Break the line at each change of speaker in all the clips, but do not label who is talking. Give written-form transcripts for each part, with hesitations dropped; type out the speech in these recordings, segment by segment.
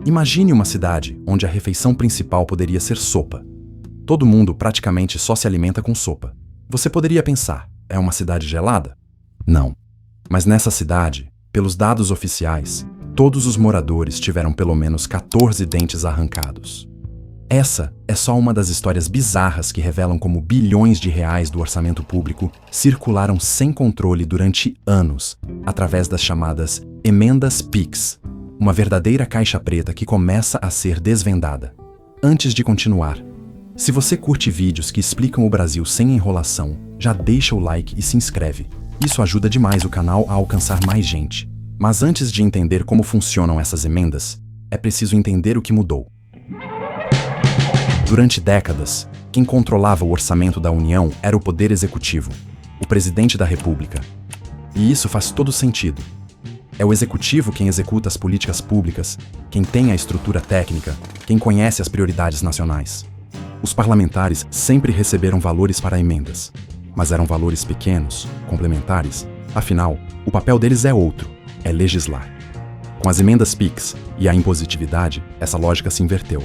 Imagine uma cidade onde a refeição principal poderia ser sopa. Todo mundo praticamente só se alimenta com sopa. Você poderia pensar, é uma cidade gelada? Não. Mas nessa cidade, pelos dados oficiais, todos os moradores tiveram pelo menos 14 dentes arrancados. Essa é só uma das histórias bizarras que revelam como bilhões de reais do orçamento público circularam sem controle durante anos, através das chamadas emendas PIX, uma verdadeira caixa preta que começa a ser desvendada. Antes de continuar, se você curte vídeos que explicam o Brasil sem enrolação, já deixa o like e se inscreve. Isso ajuda demais o canal a alcançar mais gente. Mas antes de entender como funcionam essas emendas, é preciso entender o que mudou. Durante décadas, quem controlava o orçamento da União era o Poder Executivo, o Presidente da República. E isso faz todo sentido. É o Executivo quem executa as políticas públicas, quem tem a estrutura técnica, quem conhece as prioridades nacionais. Os parlamentares sempre receberam valores para emendas, mas eram valores pequenos, complementares. Afinal, o papel deles é outro, é legislar. Com as emendas PIX e a impositividade, essa lógica se inverteu.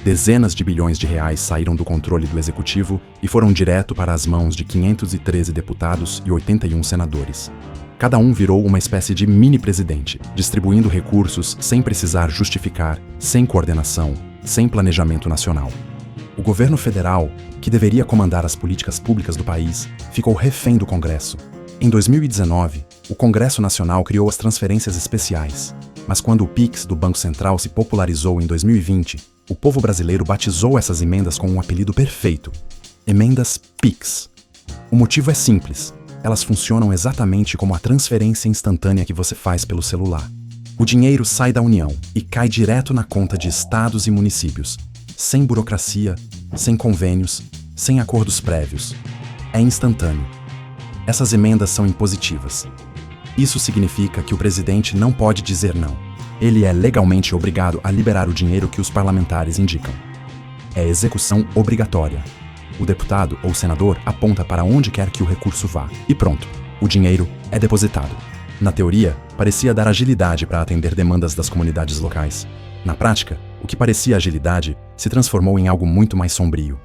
Dezenas de bilhões de reais saíram do controle do Executivo e foram direto para as mãos de 513 deputados e 81 senadores. Cada um virou uma espécie de mini-presidente, distribuindo recursos sem precisar justificar, sem coordenação, sem planejamento nacional. O governo federal, que deveria comandar as políticas públicas do país, ficou refém do Congresso. Em 2019, o Congresso Nacional criou as transferências especiais, mas quando o PIX do Banco Central se popularizou em 2020, o povo brasileiro batizou essas emendas com um apelido perfeito: emendas PIX. O motivo é simples. Elas funcionam exatamente como a transferência instantânea que você faz pelo celular. O dinheiro sai da União e cai direto na conta de estados e municípios, sem burocracia, sem convênios, sem acordos prévios. É instantâneo. Essas emendas são impositivas. Isso significa que o presidente não pode dizer não. Ele é legalmente obrigado a liberar o dinheiro que os parlamentares indicam. É execução obrigatória. O deputado ou senador aponta para onde quer que o recurso vá, e pronto, o dinheiro é depositado. Na teoria, parecia dar agilidade para atender demandas das comunidades locais. Na prática, o que parecia agilidade se transformou em algo muito mais sombrio.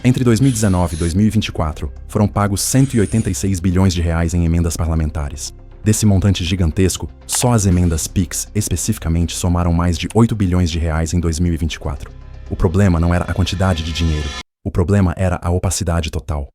Entre 2019 e 2024, foram pagos 186 bilhões de reais em emendas parlamentares. Desse montante gigantesco, só as emendas PIX especificamente somaram mais de 8 bilhões de reais em 2024. O problema não era a quantidade de dinheiro. O problema era a opacidade total.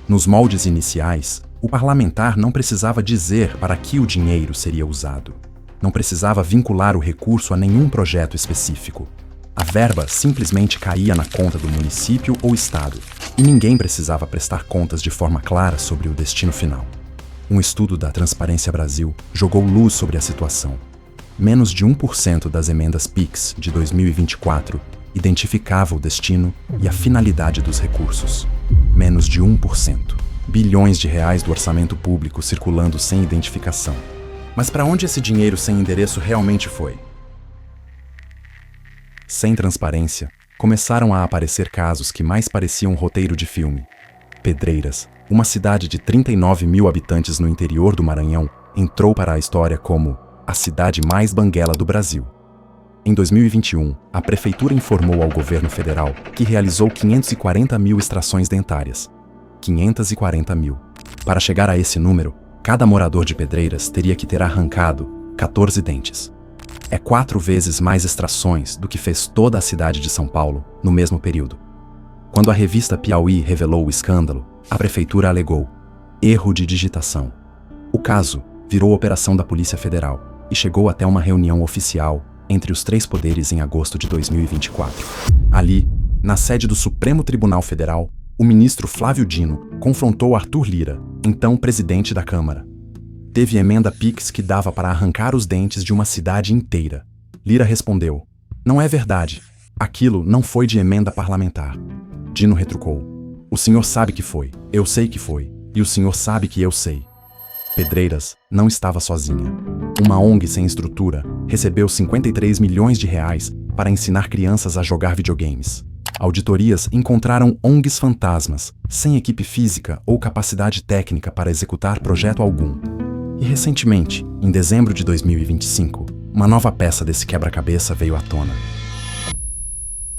Nos moldes iniciais, o parlamentar não precisava dizer para que o dinheiro seria usado. Não precisava vincular o recurso a nenhum projeto específico. A verba simplesmente caía na conta do município ou estado, e ninguém precisava prestar contas de forma clara sobre o destino final. Um estudo da Transparência Brasil jogou luz sobre a situação. Menos de 1% das emendas PIX de 2024 identificava o destino e a finalidade dos recursos. Menos de 1%. Bilhões de reais do orçamento público circulando sem identificação. Mas para onde esse dinheiro sem endereço realmente foi? Sem transparência, começaram a aparecer casos que mais pareciam um roteiro de filme. Pedreiras, uma cidade de 39 mil habitantes no interior do Maranhão, entrou para a história como a cidade mais banguela do Brasil. Em 2021, a prefeitura informou ao governo federal que realizou 540 mil extrações dentárias. 540 mil. Para chegar a esse número, cada morador de Pedreiras teria que ter arrancado 14 dentes. É 4 vezes mais extrações do que fez toda a cidade de São Paulo no mesmo período. Quando a revista Piauí revelou o escândalo, a prefeitura alegou erro de digitação. O caso virou operação da Polícia Federal e chegou até uma reunião oficial entre os 3 poderes em agosto de 2024. Ali, na sede do Supremo Tribunal Federal, o ministro Flávio Dino confrontou Arthur Lira, então presidente da Câmara. Teve emenda PIX que dava para arrancar os dentes de uma cidade inteira. Lira respondeu: "Não é verdade. Aquilo não foi de emenda parlamentar." Dino retrucou: "O senhor sabe que foi, eu sei que foi, e o senhor sabe que eu sei." Pedreiras não estava sozinha. Uma ONG sem estrutura recebeu 53 milhões de reais para ensinar crianças a jogar videogames. Auditorias encontraram ONGs fantasmas, sem equipe física ou capacidade técnica para executar projeto algum. E recentemente, em dezembro de 2025, uma nova peça desse quebra-cabeça veio à tona.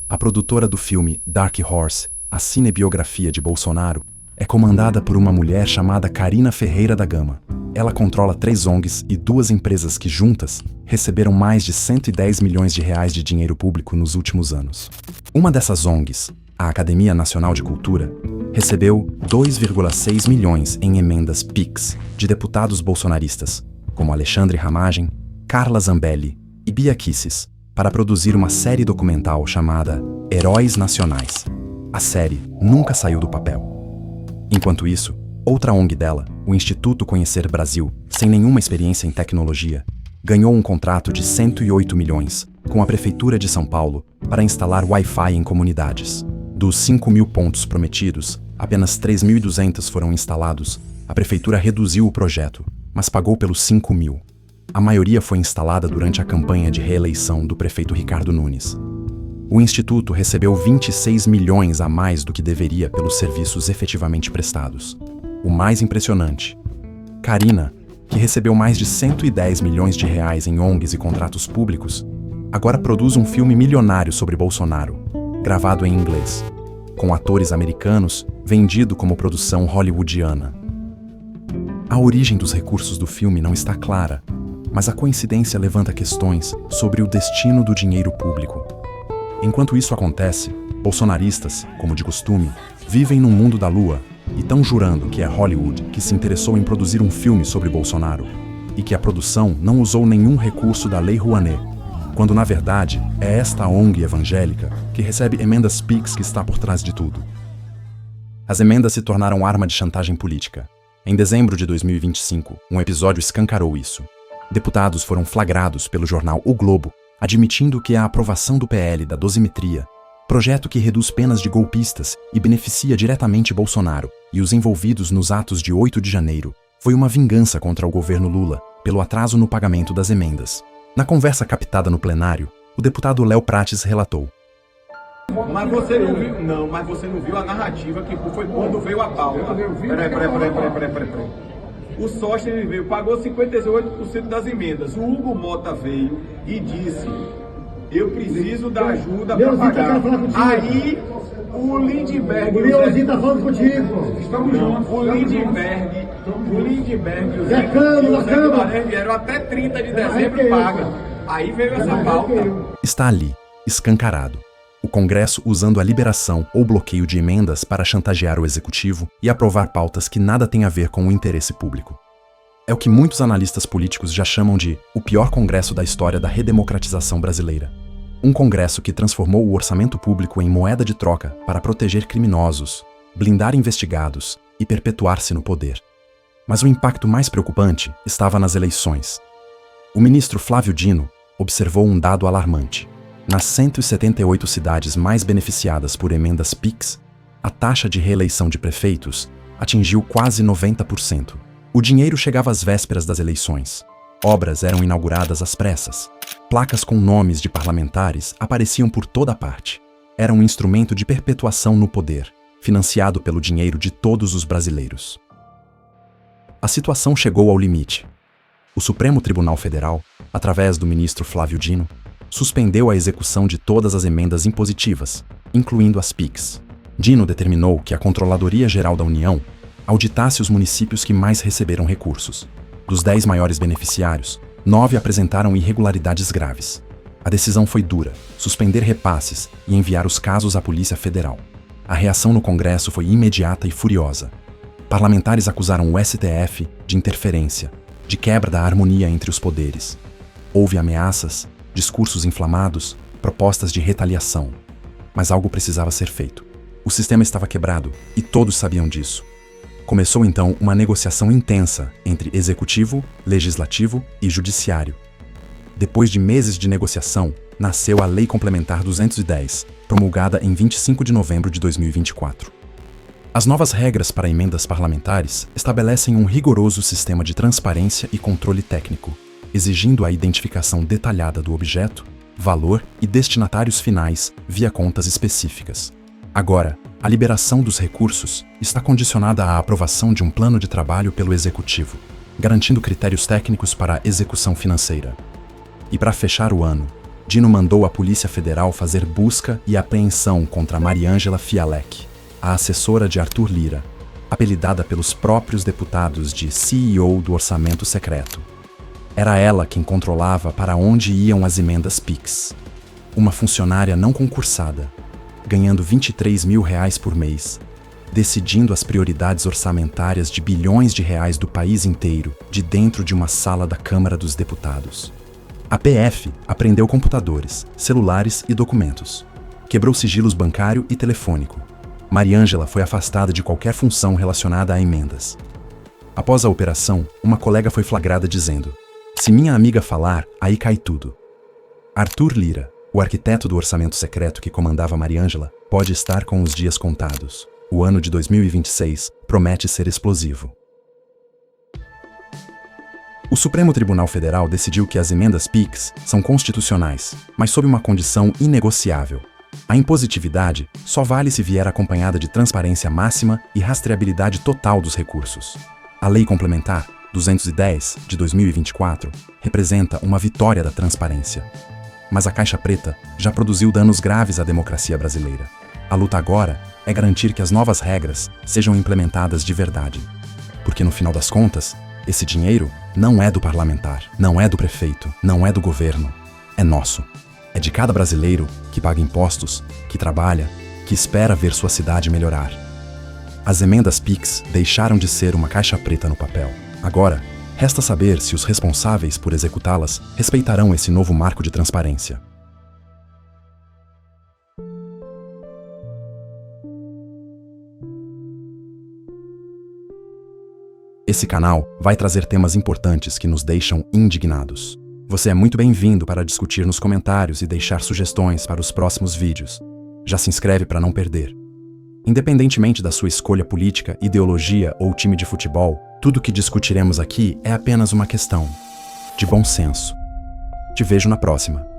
A produtora do filme Dark Horse, a cinebiografia de Bolsonaro, é comandada por uma mulher chamada Carina Ferreira da Gama. Ela controla 3 ONGs e 2 empresas que, juntas, receberam mais de 110 milhões de reais de dinheiro público nos últimos anos. Uma dessas ONGs, a Academia Nacional de Cultura, recebeu 2,6 milhões em emendas PIX de deputados bolsonaristas, como Alexandre Ramagem, Carla Zambelli e Bia Kicis, para produzir uma série documental chamada Heróis Nacionais. A série nunca saiu do papel. Enquanto isso, outra ONG dela, o Instituto Conhecer Brasil, sem nenhuma experiência em tecnologia, ganhou um contrato de 108 milhões com a Prefeitura de São Paulo para instalar Wi-Fi em comunidades. Dos 5.000 pontos prometidos, apenas 3.200 foram instalados. A Prefeitura reduziu o projeto, mas pagou pelos 5.000. A maioria foi instalada durante a campanha de reeleição do prefeito Ricardo Nunes. O Instituto recebeu 26 milhões a mais do que deveria pelos serviços efetivamente prestados. O mais impressionante, Carina, que recebeu mais de 110 milhões de reais em ONGs e contratos públicos, agora produz um filme milionário sobre Bolsonaro, gravado em inglês, com atores americanos, vendido como produção hollywoodiana. A origem dos recursos do filme não está clara, mas a coincidência levanta questões sobre o destino do dinheiro público. Enquanto isso acontece, bolsonaristas, como de costume, vivem num mundo da lua e estão jurando que é Hollywood que se interessou em produzir um filme sobre Bolsonaro e que a produção não usou nenhum recurso da Lei Rouanet, quando na verdade é esta ONG evangélica que recebe emendas PIX que está por trás de tudo. As emendas se tornaram arma de chantagem política. Em dezembro de 2025, um episódio escancarou isso. Deputados foram flagrados pelo jornal O Globo admitindo que a aprovação do PL da dosimetria, projeto que reduz penas de golpistas e beneficia diretamente Bolsonaro e os envolvidos nos atos de 8 de janeiro, foi uma vingança contra o governo Lula pelo atraso no pagamento das emendas. Na conversa captada no plenário, o deputado Léo Prates relatou:
Mas você não viu? Não, mas você não viu a narrativa que foi quando veio a pauta. Peraí. O Sóstenes veio, pagou 58% das emendas. O Hugo Mota veio e disse: eu preciso da ajuda para pagar. Aí o Lindbergh.
O Leozinho tá falando contigo.
Estamos juntos. O Lindbergh e o Zé Guimarães vieram até 30 de dezembro paga. Aí veio essa pauta.
Está ali, escancarado. O Congresso usando a liberação ou bloqueio de emendas para chantagear o Executivo e aprovar pautas que nada têm a ver com o interesse público. É o que muitos analistas políticos já chamam de o pior Congresso da história da redemocratização brasileira. Um Congresso que transformou o orçamento público em moeda de troca para proteger criminosos, blindar investigados e perpetuar-se no poder. Mas o impacto mais preocupante estava nas eleições. O ministro Flávio Dino observou um dado alarmante. Nas 178 cidades mais beneficiadas por emendas PIX, a taxa de reeleição de prefeitos atingiu quase 90%. O dinheiro chegava às vésperas das eleições. Obras eram inauguradas às pressas. Placas com nomes de parlamentares apareciam por toda parte. Era um instrumento de perpetuação no poder, financiado pelo dinheiro de todos os brasileiros. A situação chegou ao limite. O Supremo Tribunal Federal, através do ministro Flávio Dino, suspendeu a execução de todas as emendas impositivas, incluindo as PIX. Dino determinou que a Controladoria Geral da União auditasse os municípios que mais receberam recursos. Dos 10 maiores beneficiários, 9 apresentaram irregularidades graves. A decisão foi dura: suspender repasses e enviar os casos à Polícia Federal. A reação no Congresso foi imediata e furiosa. Parlamentares acusaram o STF de interferência, de quebra da harmonia entre os poderes. Houve ameaças, discursos inflamados, propostas de retaliação. Mas algo precisava ser feito. O sistema estava quebrado e todos sabiam disso. Começou então uma negociação intensa entre executivo, legislativo e judiciário. Depois de meses de negociação, nasceu a Lei Complementar 210, promulgada em 25 de novembro de 2024. As novas regras para emendas parlamentares estabelecem um rigoroso sistema de transparência e controle técnico, exigindo a identificação detalhada do objeto, valor e destinatários finais via contas específicas. Agora, a liberação dos recursos está condicionada à aprovação de um plano de trabalho pelo Executivo, garantindo critérios técnicos para a execução financeira. E para fechar o ano, Dino mandou a Polícia Federal fazer busca e apreensão contra Mariângela Fialek, a assessora de Arthur Lira, apelidada pelos próprios deputados de CEO do Orçamento Secreto. Era ela quem controlava para onde iam as emendas PIX. Uma funcionária não concursada, ganhando R$23 mil por mês, decidindo as prioridades orçamentárias de bilhões de reais do país inteiro, de dentro de uma sala da Câmara dos Deputados. A PF apreendeu computadores, celulares e documentos. Quebrou sigilos bancário e telefônico. Mariângela foi afastada de qualquer função relacionada a emendas. Após a operação, uma colega foi flagrada dizendo: "Se minha amiga falar, aí cai tudo." Arthur Lira, o arquiteto do orçamento secreto que comandava Mariângela, pode estar com os dias contados. O ano de 2026 promete ser explosivo. O Supremo Tribunal Federal decidiu que as emendas PIX são constitucionais, mas sob uma condição inegociável. A impositividade só vale se vier acompanhada de transparência máxima e rastreabilidade total dos recursos. A Lei Complementar 210, de 2024, representa uma vitória da transparência. Mas a Caixa Preta já produziu danos graves à democracia brasileira. A luta agora é garantir que as novas regras sejam implementadas de verdade. Porque no final das contas, esse dinheiro não é do parlamentar, não é do prefeito, não é do governo. É nosso. É de cada brasileiro que paga impostos, que trabalha, que espera ver sua cidade melhorar. As emendas PIX deixaram de ser uma caixa preta no papel. Agora, resta saber se os responsáveis por executá-las respeitarão esse novo marco de transparência. Esse canal vai trazer temas importantes que nos deixam indignados. Você é muito bem-vindo para discutir nos comentários e deixar sugestões para os próximos vídeos. Já se inscreve para não perder. Independentemente da sua escolha política, ideologia ou time de futebol, tudo que discutiremos aqui é apenas uma questão de bom senso. Te vejo na próxima.